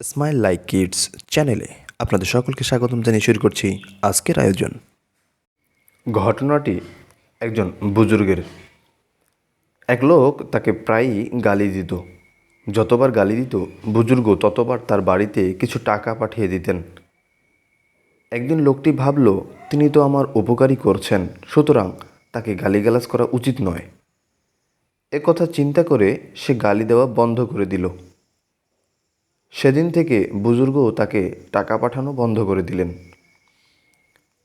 Smile like kids চ্যানেলে আপনাদের সকলকে স্বাগতম জানিয়ে শুরু করছি আজকের আয়োজন। ঘটনাটি একজন বুজুর্গের। এক লোক তাকে প্রায়ই গালি দিত। যতবার গালি দিত বুজুর্গ ততবার তার বাড়িতে কিছু টাকা পাঠিয়ে দিতেন। একদিন লোকটি ভাবল, তিনি তো আমার উপকারই করছেন, সুতরাং তাকে গালিগালাজ করা উচিত নয়। এ কথা চিন্তা করে সে গালি দেওয়া বন্ধ করে দিল। সেদিন থেকে বুজুর্গও তাকে টাকা পাঠানো বন্ধ করে দিলেন।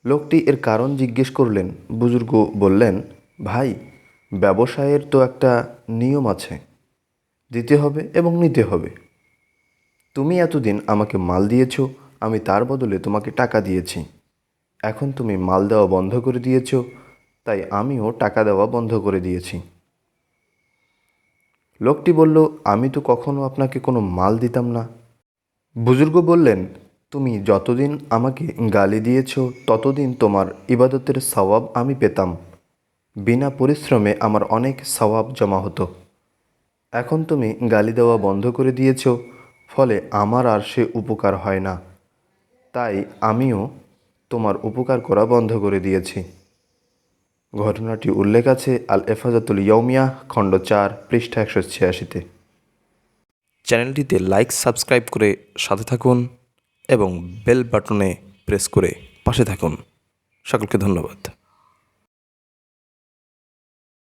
লোকটি এর কারণ জিজ্ঞেস করলেন। বুজুর্গ বললেন, ভাই, ব্যবসায়ের তো একটা নিয়ম আছে, দিতে হবে এবং নিতে হবে। তুমি এতদিন আমাকে মাল দিয়েছ, আমি তার বদলে তোমাকে টাকা দিয়েছি। এখন তুমি মাল দেওয়া বন্ধ করে দিয়েছ, তাই আমিও টাকা দেওয়া বন্ধ করে দিয়েছি। লোকটি বলল, আমি তো কখনো আপনাকে কোনো মাল দিতাম না। বুজুর্গ বললেন, তুমি যতদিন আমাকে গালি দিয়েছ ততদিন তোমার ইবাদতের সওয়াব আমি পেতাম। বিনা পরিশ্রমে আমার অনেক সওয়াব জমা হতো। এখন তুমি গালি দেওয়া বন্ধ করে দিয়েছ, ফলে আমার আর সে উপকার হয় না। তাই আমিও তোমার উপকার করা বন্ধ করে দিয়েছি। ঘটনাটি উল্লেখ আছে আল এফাজাতুল ইয়ৌমিয়া খণ্ড 4 পৃষ্ঠা 186-তে। চ্যানেলটিতে লাইক সাবস্ক্রাইব করে সাথে থাকুন এবং বেল বাটনে প্রেস করে পাশে থাকুন। সকলকে ধন্যবাদ।